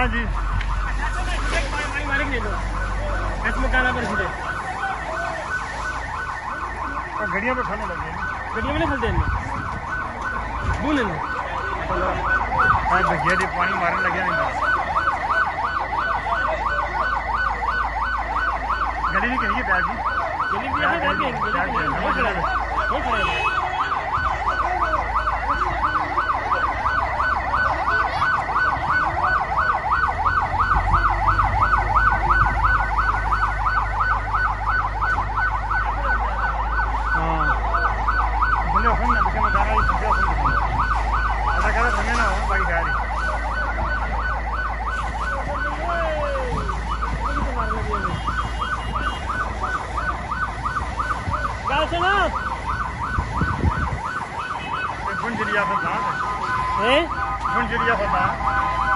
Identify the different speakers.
Speaker 1: हाँ जी घड़िया पे खाने लगे
Speaker 2: गड्डिया में नहीं खलते बोले ना
Speaker 1: भैया जी पानी मारने लगे नहीं गली नहीं कहेंगे प्यार जी
Speaker 2: गली भी है
Speaker 1: गुंजरिया फसा